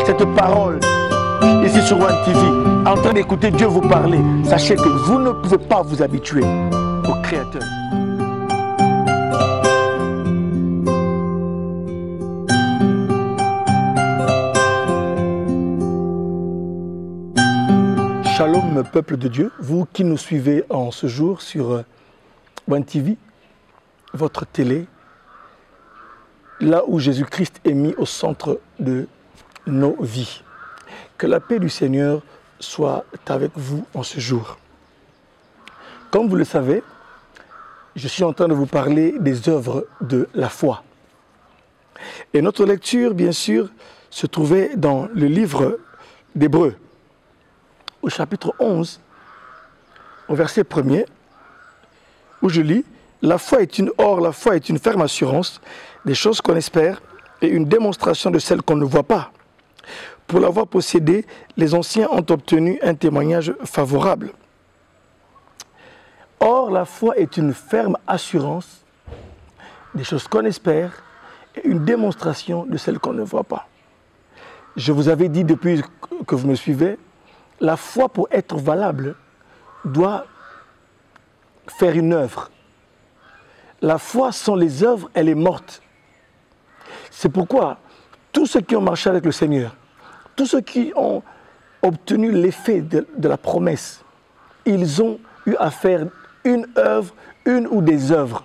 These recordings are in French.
cette parole ici sur One TV, en train d'écouter Dieu vous parler, sachez que vous ne pouvez pas vous habituer au Créateur. Shalom, peuple de Dieu, vous qui nous suivez en ce jour sur One TV, votre télé, là où Jésus-Christ est mis au centre de nos vies. Que la paix du Seigneur soit avec vous en ce jour. Comme vous le savez, je suis en train de vous parler des œuvres de la foi. Et notre lecture, bien sûr, se trouvait dans le livre d'Hébreux, au chapitre 11, au verset 1er, où je lis « la foi est une ferme assurance des choses qu'on espère et une démonstration de celles qu'on ne voit pas. Pour l'avoir possédée, les anciens ont obtenu un témoignage favorable. » Or, la foi est une ferme assurance des choses qu'on espère et une démonstration de celles qu'on ne voit pas. Je vous avais dit depuis que vous me suivez, la foi, pour être valable, doit faire une œuvre. La foi sans les œuvres, elle est morte. C'est pourquoi tous ceux qui ont marché avec le Seigneur, tous ceux qui ont obtenu l'effet de la promesse, ils ont eu à faire une œuvre, une ou des œuvres,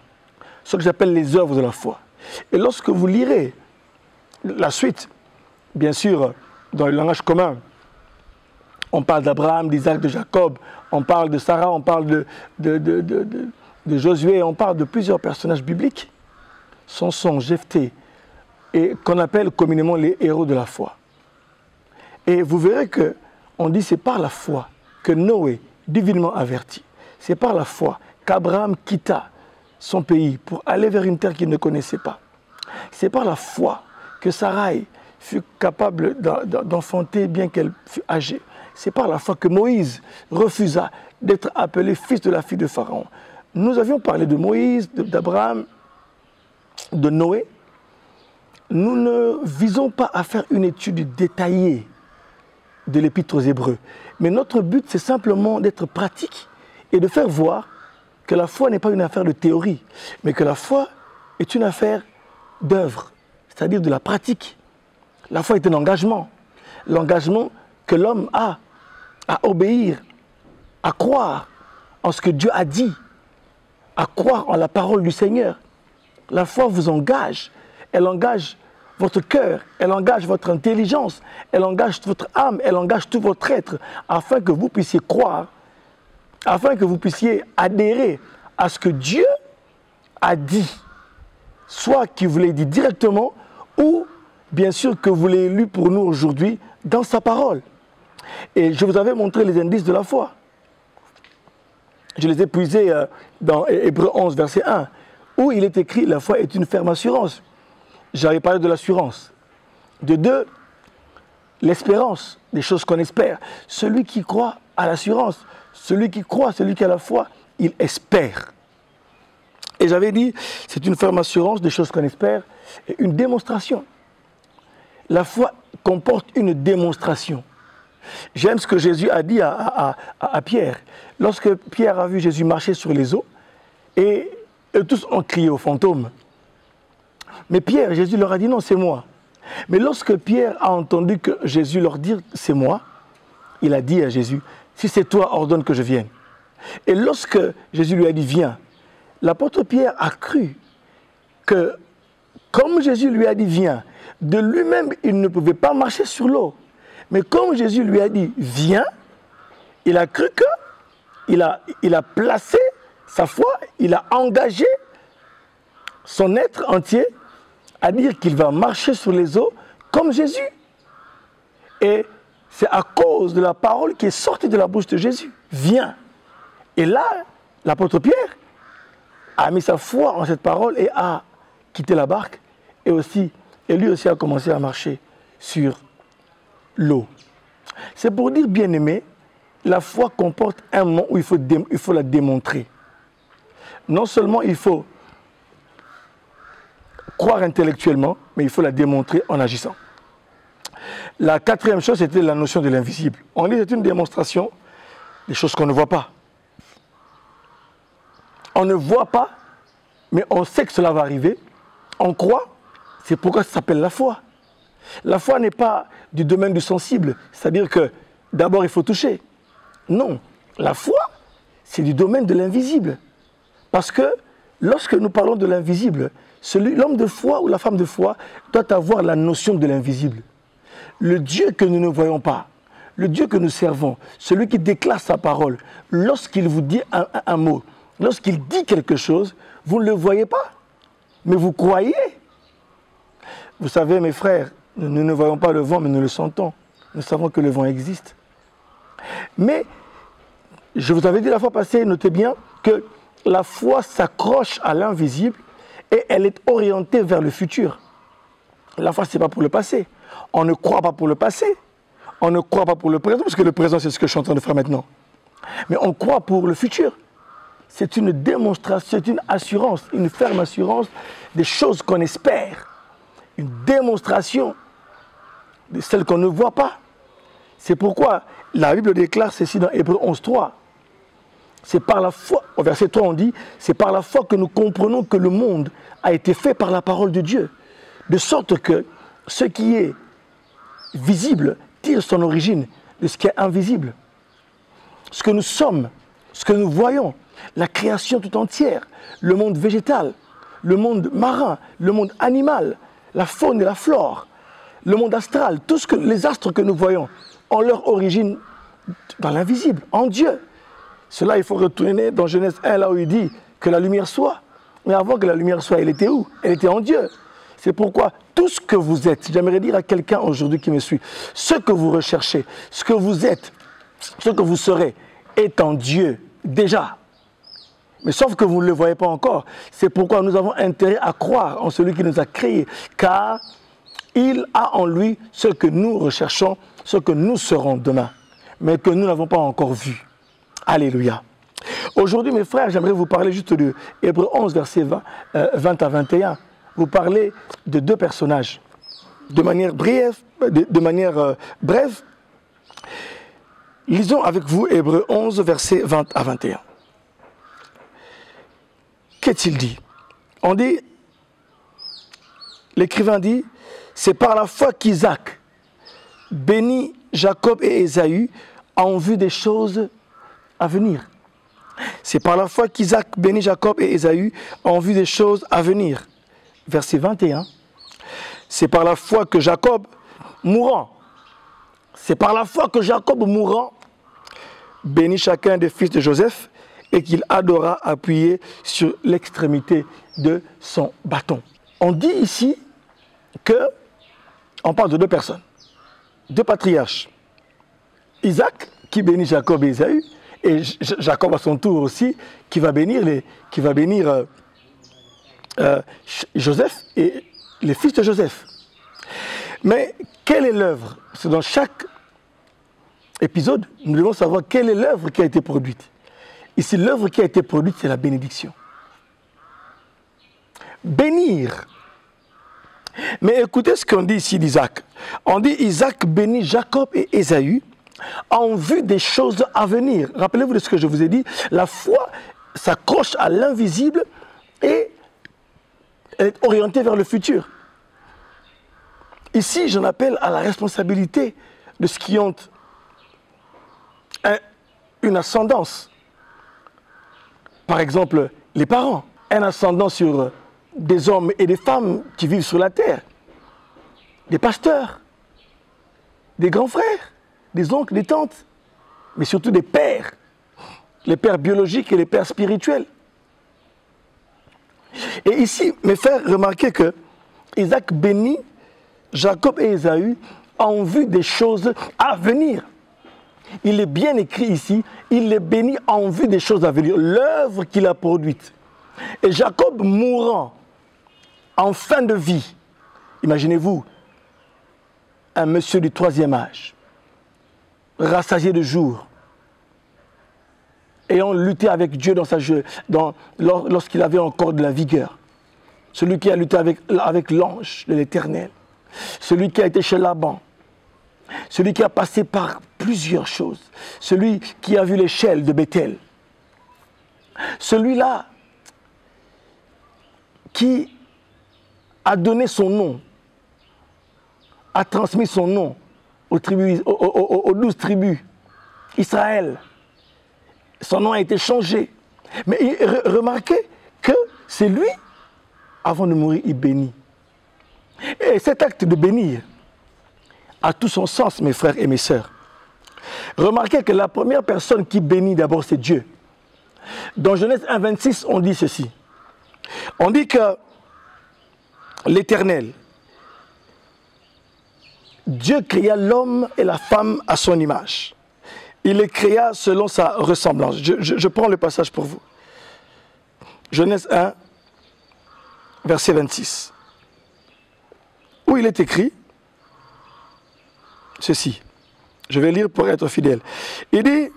ce que j'appelle les œuvres de la foi. Et lorsque vous lirez la suite, bien sûr, dans le langage commun, on parle d'Abraham, d'Isaac, de Jacob, on parle de Sarah, on parle de Josué, on parle de plusieurs personnages bibliques, Samson, Jephthé, et qu'on appelle communément les héros de la foi. Et vous verrez qu'on dit c'est par la foi que Noé, divinement averti, c'est par la foi qu'Abraham quitta son pays pour aller vers une terre qu'il ne connaissait pas. C'est par la foi que Sarai fut capable d'enfanter bien qu'elle fût âgée. C'est par la foi que Moïse refusa d'être appelé fils de la fille de Pharaon. Nous avions parlé de Moïse, d'Abraham, de Noé. Nous ne visons pas à faire une étude détaillée de l'Épître aux Hébreux. Mais notre but, c'est simplement d'être pratique et de faire voir que la foi n'est pas une affaire de théorie, mais que la foi est une affaire d'œuvre, c'est-à-dire de la pratique. La foi est un engagement. L'engagement que l'homme a à obéir, à croire en ce que Dieu a dit, à croire en la parole du Seigneur. La foi vous engage, elle engage votre cœur, elle engage votre intelligence, elle engage votre âme, elle engage tout votre être, afin que vous puissiez croire, afin que vous puissiez adhérer à ce que Dieu a dit, soit qu'il vous l'ait dit directement, ou bien sûr que vous l'ayez lu pour nous aujourd'hui dans sa parole. Et je vous avais montré les indices de la foi. Je les ai puisés dans Hébreux 11, verset 1, où il est écrit « La foi est une ferme assurance ». J'avais parlé de l'assurance. De deux, l'espérance, des choses qu'on espère. Celui qui croit à l'assurance, celui qui croit, celui qui a la foi, il espère. Et j'avais dit, c'est une ferme assurance des choses qu'on espère et une démonstration. La foi comporte une démonstration. J'aime ce que Jésus a dit à Pierre. Lorsque Pierre a vu Jésus marcher sur les eaux, et tous ont crié au fantôme. Mais Pierre, Jésus leur a dit non, c'est moi. Mais lorsque Pierre a entendu que Jésus leur dit c'est moi, il a dit à Jésus, si c'est toi, ordonne que je vienne. Et lorsque Jésus lui a dit viens, l'apôtre Pierre a cru que comme Jésus lui a dit viens, de lui-même il ne pouvait pas marcher sur l'eau. Mais comme Jésus lui a dit viens, il a cru qu'il a placé sa foi, il a engagé son être entier à dire qu'il va marcher sur les eaux comme Jésus. Et c'est à cause de la parole qui est sortie de la bouche de Jésus. Viens. Et là, l'apôtre Pierre a mis sa foi en cette parole et a quitté la barque. Et lui aussi a commencé à marcher sur l'eau. C'est pour dire, bien-aimé, la foi comporte un moment où il faut la démontrer. Non seulement il faut croire intellectuellement, mais il faut la démontrer en agissant. La quatrième chose, c'était la notion de l'invisible. On dit que c'est une démonstration des choses qu'on ne voit pas. On ne voit pas, mais on sait que cela va arriver. On croit, c'est pourquoi ça s'appelle la foi. La foi n'est pas du domaine du sensible, c'est-à-dire que d'abord il faut toucher. Non, la foi, c'est du domaine de l'invisible. Parce que lorsque nous parlons de l'invisible, l'homme de foi ou la femme de foi doit avoir la notion de l'invisible. Le Dieu que nous ne voyons pas, le Dieu que nous servons, celui qui déclare sa parole, lorsqu'il vous dit un mot, lorsqu'il dit quelque chose, vous ne le voyez pas, mais vous croyez. Vous savez, mes frères, nous ne voyons pas le vent, mais nous le sentons. Nous savons que le vent existe. Mais, je vous avais dit la fois passée, notez bien que la foi s'accroche à l'invisible et elle est orientée vers le futur. La foi, ce n'est pas pour le passé. On ne croit pas pour le passé. On ne croit pas pour le présent, parce que le présent, c'est ce que je suis en train de faire maintenant. Mais on croit pour le futur. C'est une démonstration, c'est une assurance, une ferme assurance des choses qu'on espère. Une démonstration de celles qu'on ne voit pas. C'est pourquoi la Bible déclare ceci dans Hébreux 11:3. C'est par la foi, au verset 3 on dit, c'est par la foi que nous comprenons que le monde a été fait par la parole de Dieu. De sorte que ce qui est visible tire son origine de ce qui est invisible. Ce que nous sommes, ce que nous voyons, la création tout entière, le monde végétal, le monde marin, le monde animal, la faune et la flore, le monde astral, les astres que nous voyons ont leur origine dans l'invisible, en Dieu. Cela, il faut retourner dans Genèse 1, là où il dit que la lumière soit. Mais avant que la lumière soit, elle était où? Elle était en Dieu. C'est pourquoi tout ce que vous êtes, j'aimerais dire à quelqu'un aujourd'hui qui me suit, ce que vous recherchez, ce que vous êtes, ce que vous serez, est en Dieu déjà. Mais sauf que vous ne le voyez pas encore. C'est pourquoi nous avons intérêt à croire en celui qui nous a créés, car il a en lui ce que nous recherchons, ce que nous serons demain, mais que nous n'avons pas encore vu. Alléluia. Aujourd'hui, mes frères, j'aimerais vous parler juste de Hébreux 11, versets 20 à 21. Vous parlez de deux personnages. De manière brève, lisons avec vous Hébreux 11, versets 20 à 21. Qu'est-il dit? On dit, l'écrivain dit, c'est par la foi qu'Isaac bénit Jacob et Ésaü en vue des choses à venir. C'est par la foi qu'Isaac bénit Jacob et Ésaü en vue des choses à venir. Verset 21. C'est par la foi que Jacob, mourant, c'est par la foi que Jacob, mourant, bénit chacun des fils de Joseph et qu'il adora appuyé sur l'extrémité de son bâton. On dit ici que, on parle de deux personnes, deux patriarches. Isaac, qui bénit Jacob et Ésaü, et Jacob à son tour aussi, qui va bénir Joseph et les fils de Joseph. Mais quelle est l'œuvre? C'est dans chaque épisode, nous devons savoir quelle est l'œuvre qui a été produite. Ici, l'œuvre qui a été produite, c'est la bénédiction. Bénir. Mais écoutez ce qu'on dit ici d'Isaac. On dit Isaac bénit Jacob et Ésaü en vue des choses à venir. Rappelez-vous de ce que je vous ai dit. La foi s'accroche à l'invisible et est orientée vers le futur. Ici, j'en appelle à la responsabilité de ceux qui ont une ascendance. Par exemple, les parents, un ascendant sur des hommes et des femmes qui vivent sur la terre, des pasteurs, des grands frères, des oncles, des tantes, mais surtout des pères, les pères biologiques et les pères spirituels. Et ici, mes frères, remarquez que Isaac bénit Jacob et Ésaü en vue des choses à venir. Il est bien écrit ici, il les bénit en vue des choses à venir, l'œuvre qu'il a produite. Et Jacob mourant en fin de vie, imaginez-vous, un monsieur du 3e âge, rassasié de jour, ayant lutté avec Dieu lorsqu'il avait encore de la vigueur, celui qui a lutté avec l'ange de l'Éternel, celui qui a été chez Laban, celui qui a passé par plusieurs choses, celui qui a vu l'échelle de Bethel, celui-là qui a donné son nom, a transmis son nom aux 12 tribus, Israël. Son nom a été changé. Mais remarquez que c'est lui, avant de mourir, il bénit. Et cet acte de bénir a tout son sens, mes frères et mes sœurs. Remarquez que la première personne qui bénit d'abord, c'est Dieu. Dans Genèse 1, 26, on dit ceci. On dit que l'Éternel, Dieu créa l'homme et la femme à son image. Il les créa selon sa ressemblance. Je prends le passage pour vous. Genèse 1, verset 26. Où il est écrit ceci. Je vais lire pour être fidèle. Il dit,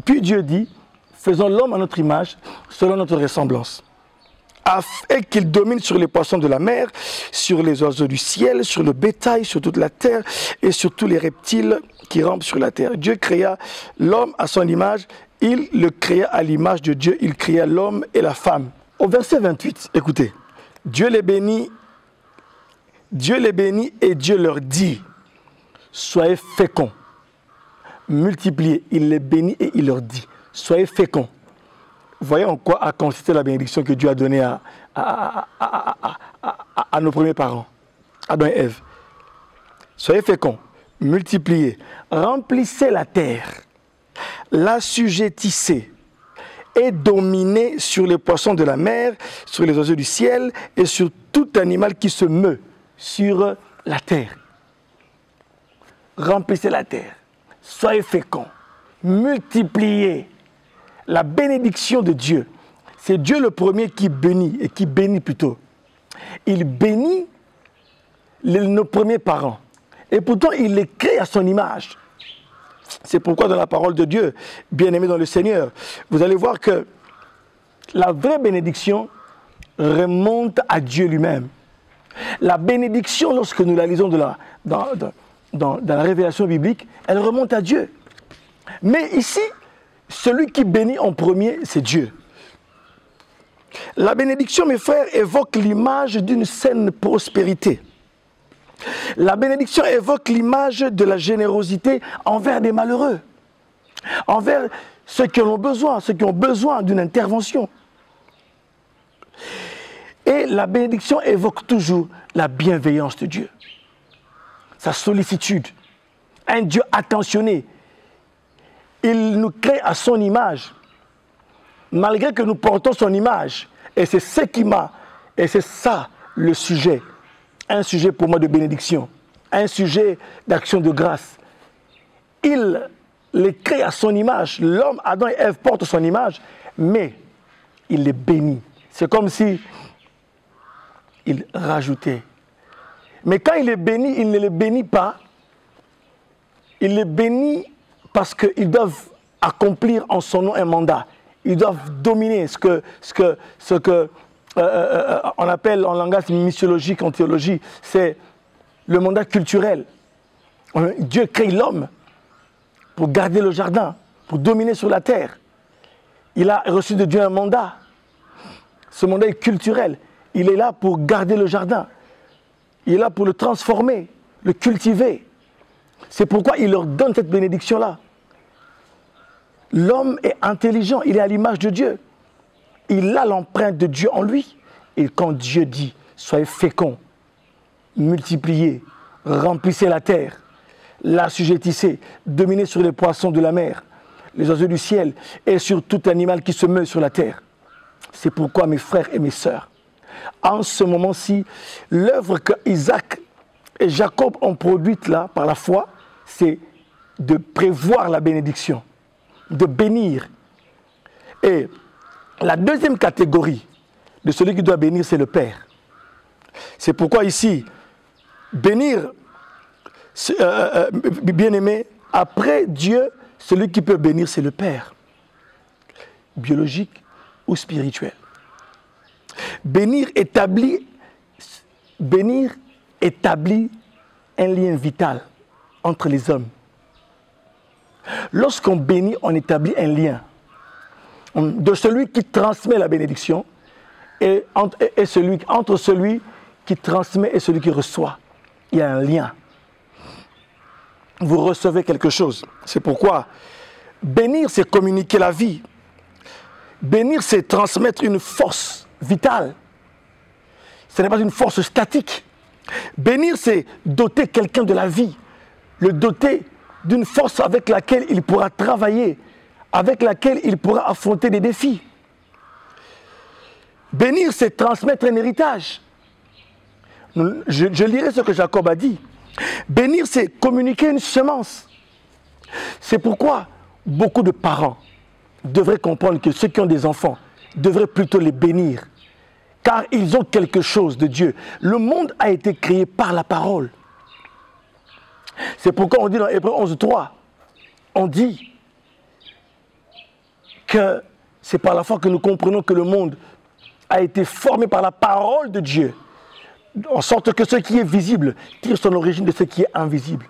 puis Dieu dit, faisons l'homme à notre image, selon notre ressemblance, afin qu'il domine sur les poissons de la mer, sur les oiseaux du ciel, sur le bétail, sur toute la terre et sur tous les reptiles qui rampent sur la terre. Dieu créa l'homme à son image, il le créa à l'image de Dieu, il créa l'homme et la femme. Au verset 28, écoutez, Dieu les bénit et Dieu leur dit, soyez féconds, multipliez. Il les bénit et il leur dit, soyez féconds. Voyez en quoi a consisté la bénédiction que Dieu a donnée à nos premiers parents, Adam et Ève. Soyez féconds, multipliez, remplissez la terre, l'assujettissez et dominez sur les poissons de la mer, sur les oiseaux du ciel et sur tout animal qui se meut sur la terre. Remplissez la terre, soyez féconds, multipliez. La bénédiction de Dieu, c'est Dieu le premier qui bénit, et qui bénit plutôt. Il bénit nos premiers parents. Et pourtant, il les crée à son image. C'est pourquoi dans la parole de Dieu, bien-aimés dans le Seigneur, vous allez voir que la vraie bénédiction remonte à Dieu lui-même. La bénédiction, lorsque nous la lisons dans la révélation biblique, elle remonte à Dieu. Mais ici, celui qui bénit en premier, c'est Dieu. La bénédiction, mes frères, évoque l'image d'une saine prospérité. La bénédiction évoque l'image de la générosité envers des malheureux, envers ceux qui ont besoin d'une intervention. Et la bénédiction évoque toujours la bienveillance de Dieu, sa sollicitude, un Dieu attentionné. Il nous crée à son image, malgré que nous portons son image. Et c'est ce qui et c'est ça le sujet. Un sujet pour moi de bénédiction, un sujet d'action de grâce. Il les crée à son image. L'homme, Adam et Ève portent son image, mais il les bénit. C'est comme si il rajoutait. Mais quand il les bénit, il ne les bénit pas. Il les bénit parce qu'ils doivent accomplir en son nom un mandat. Ils doivent dominer ce que on appelle en langage missiologique, en théologie, c'est le mandat culturel. Dieu crée l'homme pour garder le jardin, pour dominer sur la terre. Il a reçu de Dieu un mandat. Ce mandat est culturel. Il est là pour garder le jardin. Il est là pour le transformer, le cultiver. C'est pourquoi il leur donne cette bénédiction-là. L'homme est intelligent, il est à l'image de Dieu. Il a l'empreinte de Dieu en lui. Et quand Dieu dit, soyez féconds, multipliez, remplissez la terre, l'assujettissez, dominez sur les poissons de la mer, les oiseaux du ciel et sur tout animal qui se meut sur la terre. C'est pourquoi, mes frères et mes sœurs, en ce moment-ci, l'œuvre que Isaac et Jacob ont produite là, par la foi, c'est de prévoir la bénédiction, de bénir. Et la deuxième catégorie de celui qui doit bénir, c'est le Père. C'est pourquoi ici, bénir, bien-aimé, après Dieu, celui qui peut bénir, c'est le Père, biologique ou spirituel. Bénir établit un lien vital entre les hommes. Lorsqu'on bénit, on établit un lien de celui qui transmet la bénédiction et entre celui qui transmet et celui qui reçoit. Il y a un lien. Vous recevez quelque chose. C'est pourquoi bénir, c'est communiquer la vie. Bénir, c'est transmettre une force vitale. Ce n'est pas une force statique. Bénir, c'est doter quelqu'un de la vie, le doter d'une force avec laquelle il pourra travailler, avec laquelle il pourra affronter des défis. Bénir, c'est transmettre un héritage. Je lirai ce que Jacob a dit. Bénir, c'est communiquer une semence. C'est pourquoi beaucoup de parents devraient comprendre que ceux qui ont des enfants devraient plutôt les bénir, car ils ont quelque chose de Dieu. Le monde a été créé par la parole. C'est pourquoi on dit dans Hébreux 11:3, on dit que c'est par la foi que nous comprenons que le monde a été formé par la parole de Dieu, en sorte que ce qui est visible tire son origine de ce qui est invisible.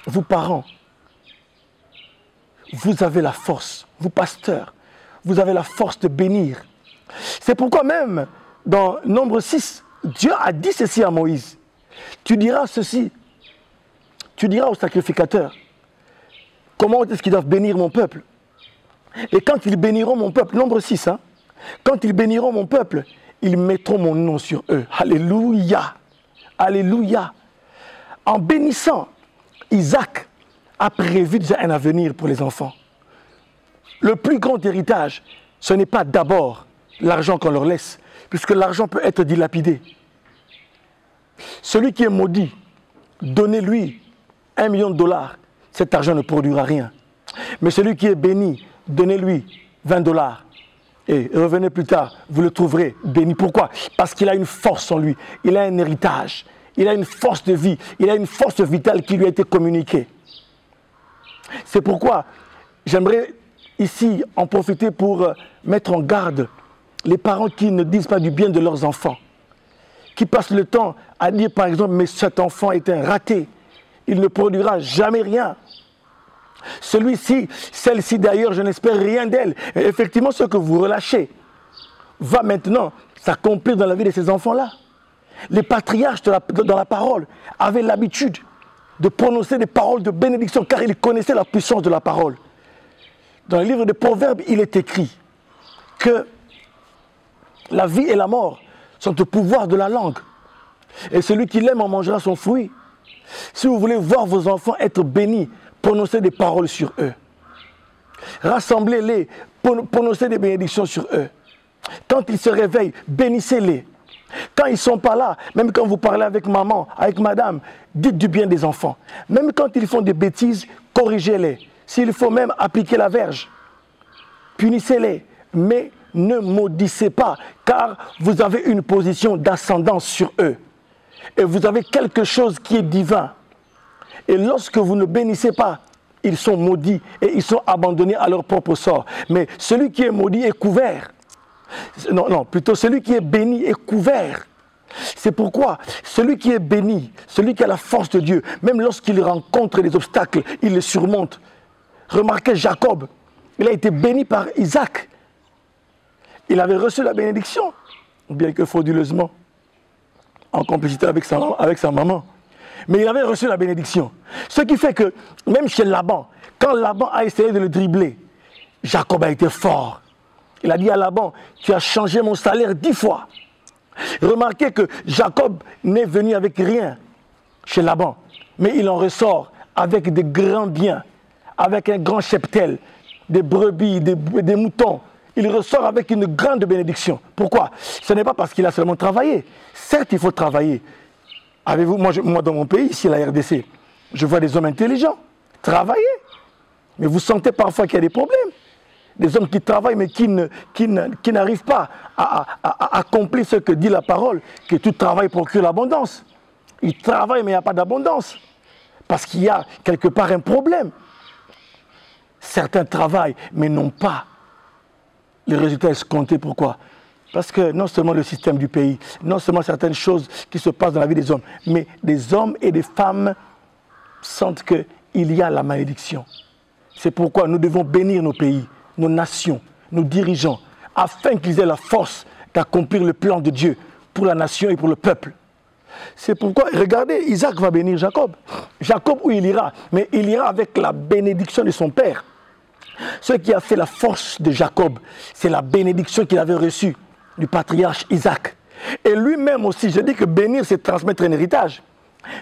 Vous parents, vous avez la force, vous pasteurs, vous avez la force de bénir. C'est pourquoi même dans Nombre 6, Dieu a dit ceci à Moïse. Tu diras ceci, tu diras aux sacrificateurs, comment est-ce qu'ils doivent bénir mon peuple? Et quand ils béniront mon peuple, Nombre 6, quand ils béniront mon peuple, ils mettront mon nom sur eux. Alléluia. Alléluia. En bénissant, Isaac a prévu déjà un avenir pour les enfants. Le plus grand héritage, ce n'est pas d'abord l'argent qu'on leur laisse, puisque l'argent peut être dilapidé. Celui qui est maudit, donnez-lui $1 million, cet argent ne produira rien. Mais celui qui est béni, donnez-lui $20. Et revenez plus tard, vous le trouverez béni. Pourquoi? Parce qu'il a une force en lui, il a un héritage, il a une force de vie, il a une force vitale qui lui a été communiquée. C'est pourquoi j'aimerais ici en profiter pour mettre en garde les parents qui ne disent pas du bien de leurs enfants, qui passent le temps à dire par exemple, mais cet enfant est un raté, il ne produira jamais rien. Celui-ci, celle-ci d'ailleurs, je n'espère rien d'elle. Et effectivement, ce que vous relâchez va maintenant s'accomplir dans la vie de ces enfants-là. Les patriarches dans la parole avaient l'habitude de prononcer des paroles de bénédiction car ils connaissaient la puissance de la parole. Dans le livre des Proverbes, il est écrit que la vie et la mort sont au pouvoir de la langue. Et celui qui l'aime en mangera son fruit. Si vous voulez voir vos enfants être bénis, prononcez des paroles sur eux. Rassemblez-les, prononcez des bénédictions sur eux. Quand ils se réveillent, bénissez-les. Quand ils ne sont pas là, même quand vous parlez avec maman, avec madame, dites du bien des enfants. Même quand ils font des bêtises, corrigez-les. S'il faut même appliquer la verge, punissez-les. Mais ne maudissez pas, car vous avez une position d'ascendance sur eux. Et vous avez quelque chose qui est divin. Et lorsque vous ne bénissez pas, ils sont maudits et ils sont abandonnés à leur propre sort. Mais celui qui est maudit est couvert. Non, plutôt celui qui est béni est couvert. C'est pourquoi celui qui est béni, celui qui a la force de Dieu, même lorsqu'il rencontre des obstacles, il les surmonte. Remarquez Jacob, il a été béni par Isaac. Il avait reçu la bénédiction, bien que frauduleusement, en complicité avec sa maman. Mais il avait reçu la bénédiction. Ce qui fait que, même chez Laban, quand Laban a essayé de le dribbler, Jacob a été fort. Il a dit à Laban, tu as changé mon salaire 10 fois. Remarquez que Jacob n'est venu avec rien chez Laban, mais il en ressort avec de grands biens, avec un grand cheptel, des brebis, des moutons. Il ressort avec une grande bénédiction. Pourquoi? Ce n'est pas parce qu'il a seulement travaillé. Certes, il faut travailler. Avez-vous, moi, dans mon pays, ici, la RDC, je vois des hommes intelligents travailler. Mais vous sentez parfois qu'il y a des problèmes. Des hommes qui travaillent, mais qui n'arrivent pas à accomplir ce que dit la parole, que tout travail procure l'abondance. Ils travaillent, mais il n'y a pas d'abondance. Parce qu'il y a quelque part un problème. Certains travaillent, mais n'ont pas les résultats escomptés. Pourquoi? Parce que non seulement le système du pays, non seulement certaines choses qui se passent dans la vie des hommes, mais des hommes et des femmes sentent qu'il y a la malédiction. C'est pourquoi nous devons bénir nos pays, nos nations, nos dirigeants, afin qu'ils aient la force d'accomplir le plan de Dieu pour la nation et pour le peuple. C'est pourquoi, regardez, Isaac va bénir Jacob. Jacob, où il ira, mais il ira avec la bénédiction de son père. Ce qui a fait la force de Jacob, c'est la bénédiction qu'il avait reçue du patriarche Isaac. Et lui-même aussi, je dis que bénir, c'est transmettre un héritage.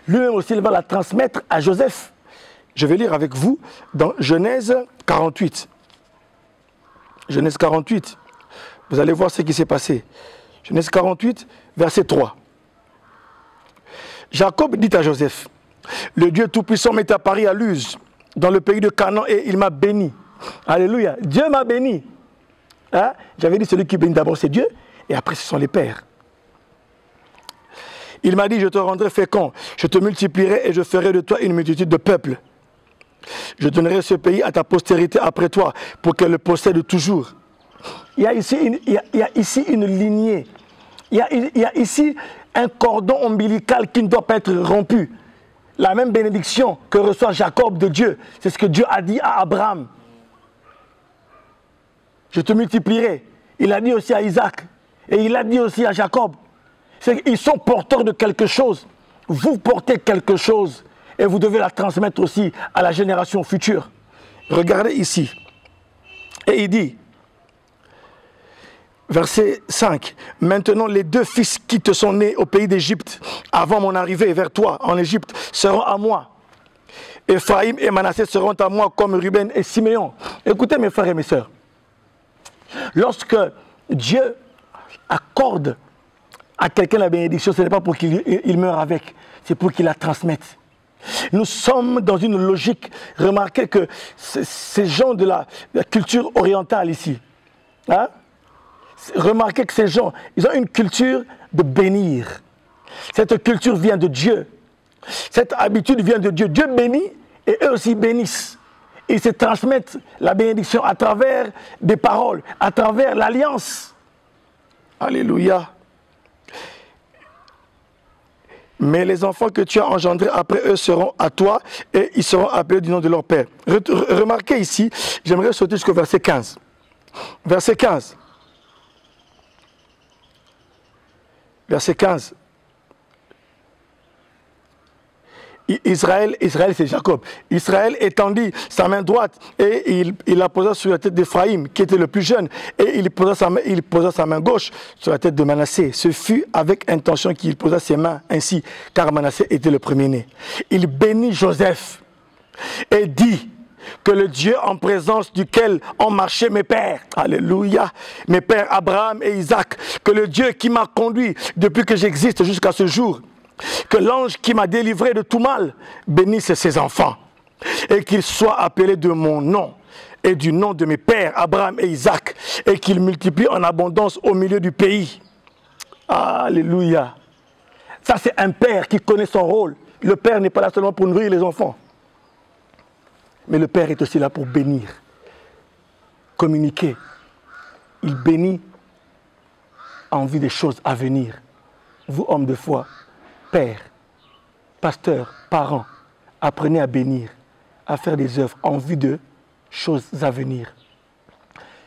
Lui-même aussi, il va la transmettre à Joseph. Je vais lire avec vous dans Genèse 48. Genèse 48. Vous allez voir ce qui s'est passé. Genèse 48, verset 3. Jacob dit à Joseph, le Dieu Tout-Puissant m'est apparu à Luz, dans le pays de Canaan, et il m'a béni. Alléluia. Dieu m'a béni. Hein? J'avais dit, celui qui bénit d'abord, c'est Dieu, et après, ce sont les pères. Il m'a dit, je te rendrai fécond, je te multiplierai et je ferai de toi une multitude de peuples. Je donnerai ce pays à ta postérité après toi, pour qu'elle le possède toujours. Il y a ici une lignée. Il y a ici un cordon ombilical qui ne doit pas être rompu. La même bénédiction que reçoit Jacob de Dieu, c'est ce que Dieu a dit à Abraham. Je te multiplierai. Il a dit aussi à Isaac. Et il a dit aussi à Jacob. Ils sont porteurs de quelque chose. Vous portez quelque chose. Et vous devez la transmettre aussi à la génération future. Regardez ici. Et il dit, verset 5, « Maintenant les deux fils qui te sont nés au pays d'Égypte, avant mon arrivée vers toi en Égypte, seront à moi. Ephraïm et Manassé seront à moi comme Ruben et Siméon. » Écoutez mes frères et mes sœurs. Lorsque Dieu accorde à quelqu'un la bénédiction, ce n'est pas pour qu'il meure avec, c'est pour qu'il la transmette. Nous sommes dans une logique, remarquez que ces gens de la culture orientale ici, hein? Remarquez que ces gens, ils ont une culture de bénir. Cette culture vient de Dieu. Cette habitude vient de Dieu. Dieu bénit et eux aussi bénissent. Ils se transmettent la bénédiction à travers des paroles, à travers l'alliance. Alléluia. Mais les enfants que tu as engendrés après eux seront à toi et ils seront appelés du nom de leur père. Remarquez ici, j'aimerais sauter jusqu'au verset 15. Verset 15. Verset 15. Israël, c'est Jacob. Israël étendit sa main droite et il la posa sur la tête d'Ephraïm, qui était le plus jeune, et il posa sa main gauche sur la tête de Manassé. Ce fut avec intention qu'il posa ses mains ainsi, car Manassé était le premier-né. Il bénit Joseph et dit que le Dieu en présence duquel ont marché mes pères, alléluia, mes pères Abraham et Isaac, que le Dieu qui m'a conduit depuis que j'existe jusqu'à ce jour, que l'ange qui m'a délivré de tout mal bénisse ses enfants et qu'il soit appelé de mon nom et du nom de mes pères Abraham et Isaac et qu'il multiplie en abondance au milieu du pays. Alléluia. Ça c'est un père qui connaît son rôle. Le père n'est pas là seulement pour nourrir les enfants, mais le père est aussi là pour bénir, communiquer. Il bénit en vue des choses à venir. Vous hommes de foi, pères, pasteurs, parents, apprenez à bénir, à faire des œuvres en vue de choses à venir.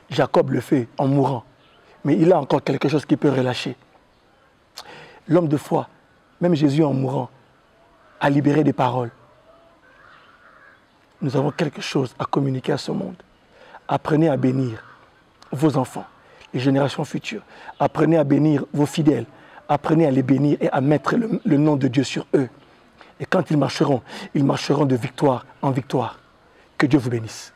Jacob le fait en mourant, mais il a encore quelque chose qui peut relâcher. L'homme de foi, même Jésus en mourant, a libéré des paroles. Nous avons quelque chose à communiquer à ce monde. Apprenez à bénir vos enfants, les générations futures. Apprenez à bénir vos fidèles. Apprenez à les bénir et à mettre le nom de Dieu sur eux. Et quand ils marcheront de victoire en victoire. Que Dieu vous bénisse.